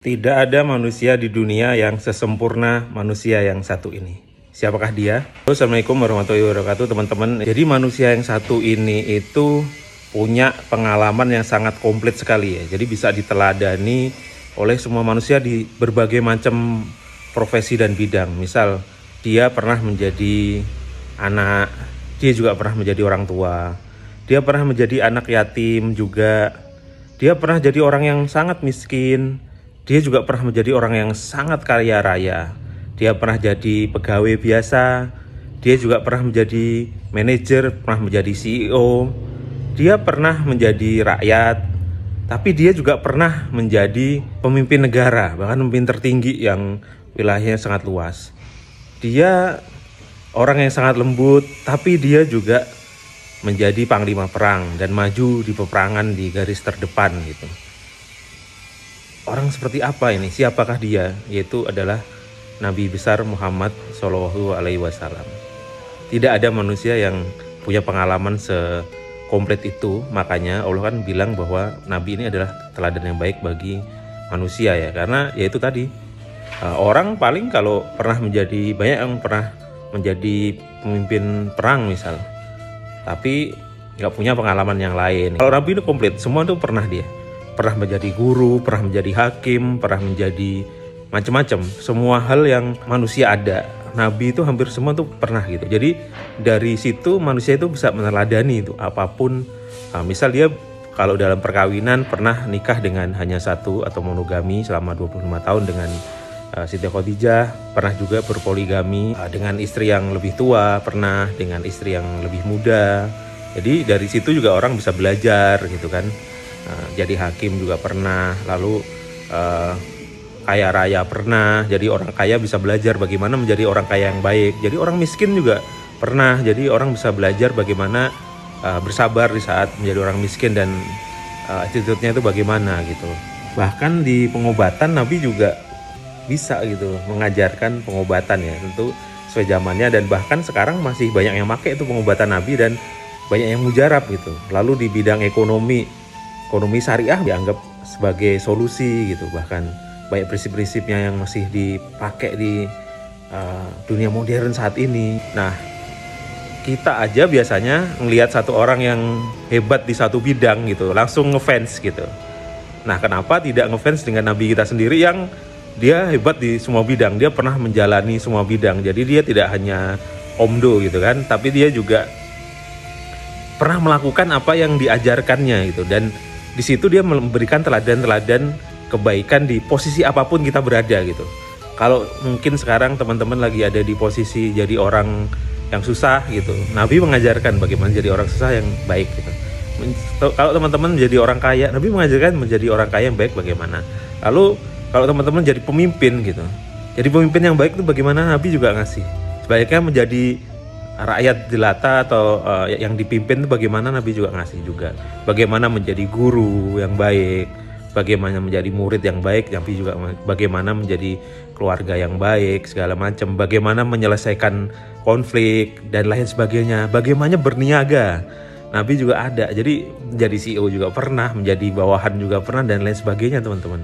Tidak ada manusia di dunia yang sesempurna manusia yang satu ini. Siapakah dia? Assalamualaikum warahmatullahi wabarakatuh teman-teman. Jadi manusia yang satu ini itu punya pengalaman yang sangat komplit sekali ya. Jadi bisa diteladani oleh semua manusia di berbagai macam profesi dan bidang. Misal dia pernah menjadi anak, dia juga pernah menjadi orang tua. Dia pernah menjadi anak yatim juga. Dia pernah jadi orang yang sangat miskin. Dia juga pernah menjadi orang yang sangat kaya raya. Dia pernah jadi pegawai biasa. Dia juga pernah menjadi manajer, pernah menjadi CEO. Dia pernah menjadi rakyat. Tapi dia juga pernah menjadi pemimpin negara, bahkan pemimpin tertinggi yang wilayahnya sangat luas. Dia orang yang sangat lembut, tapi dia juga menjadi panglima perang dan maju di peperangan di garis terdepan gitu. Orang seperti apa ini? Siapakah dia? Yaitu adalah Nabi besar Muhammad SAW. Tidak ada manusia yang punya pengalaman sekomplit itu. Makanya Allah kan bilang bahwa Nabi ini adalah teladan yang baik bagi manusia ya. Karena yaitu tadi, orang paling kalau pernah menjadi, banyak yang pernah menjadi pemimpin perang misal, tapi nggak punya pengalaman yang lain. Kalau Nabi itu komplit, semua itu pernah dia. Pernah menjadi guru, pernah menjadi hakim, pernah menjadi macam-macam. Semua hal yang manusia ada, Nabi itu hampir semua tuh pernah gitu. Jadi dari situ manusia itu bisa meneladani itu apapun. Misal dia kalau dalam perkawinan pernah nikah dengan hanya satu atau monogami selama 25 tahun dengan Siti Khadijah, pernah juga berpoligami dengan istri yang lebih tua, pernah dengan istri yang lebih muda. Jadi dari situ juga orang bisa belajar gitu kan. Jadi hakim juga pernah, lalu kaya raya pernah. Jadi orang kaya bisa belajar bagaimana menjadi orang kaya yang baik. Jadi orang miskin juga pernah. Jadi orang bisa belajar bagaimana bersabar di saat menjadi orang miskin dan attitude-nya itu bagaimana gitu. Bahkan di pengobatan Nabi juga bisa gitu mengajarkan pengobatan ya, tentu sesuai zamannya, dan bahkan sekarang masih banyak yang pakai itu pengobatan Nabi dan banyak yang mujarab gitu. Lalu di bidang ekonomi syariah dianggap sebagai solusi gitu, bahkan banyak prinsip-prinsipnya yang masih dipakai di dunia modern saat ini. Nah, kita aja biasanya ngelihat satu orang yang hebat di satu bidang gitu langsung ngefans gitu. Nah, kenapa tidak ngefans dengan Nabi kita sendiri yang dia hebat di semua bidang, dia pernah menjalani semua bidang. Jadi dia tidak hanya omdo gitu kan, tapi dia juga pernah melakukan apa yang diajarkannya gitu. Dan di situ dia memberikan teladan-teladan kebaikan di posisi apapun kita berada gitu. Kalau mungkin sekarang teman-teman lagi ada di posisi jadi orang yang susah gitu, Nabi mengajarkan bagaimana jadi orang susah yang baik gitu. Kalau teman-teman menjadi orang kaya, Nabi mengajarkan menjadi orang kaya yang baik bagaimana. Lalu kalau teman-teman jadi pemimpin gitu, jadi pemimpin yang baik itu bagaimana, Nabi juga ngasih. Sebaiknya menjadi rakyat jelata atau yang dipimpin itu bagaimana, Nabi juga ngasih juga. Bagaimana menjadi guru yang baik, bagaimana menjadi murid yang baik, Nabi juga bagaimana menjadi keluarga yang baik, segala macam. Bagaimana menyelesaikan konflik dan lain sebagainya. Bagaimana berniaga, Nabi juga ada. Jadi menjadi CEO juga pernah, menjadi bawahan juga pernah, dan lain sebagainya teman-teman.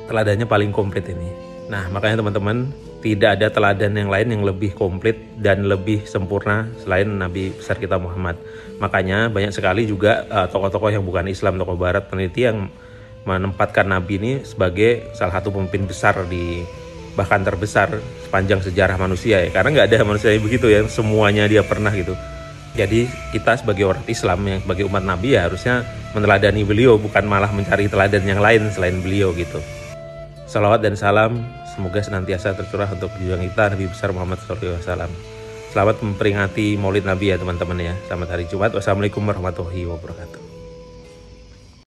Teladannya paling komplit ini. Nah, makanya teman-teman, tidak ada teladan yang lain yang lebih komplit dan lebih sempurna selain Nabi besar kita Muhammad. Makanya banyak sekali juga tokoh-tokoh yang bukan Islam, tokoh Barat, peneliti yang menempatkan Nabi ini sebagai salah satu pemimpin besar bahkan terbesar sepanjang sejarah manusia ya. Karena nggak ada manusia yang begitu ya, semuanya dia pernah gitu. Jadi kita sebagai orang Islam, yang sebagai umat Nabi ya harusnya meneladani beliau, bukan malah mencari teladan yang lain selain beliau gitu. Salawat dan salam semoga senantiasa tercurah untuk junjungan kita Nabi besar Muhammad SAW. Selamat memperingati Maulid Nabi ya teman-teman ya. Selamat hari Jumat. Wassalamualaikum warahmatullahi wabarakatuh.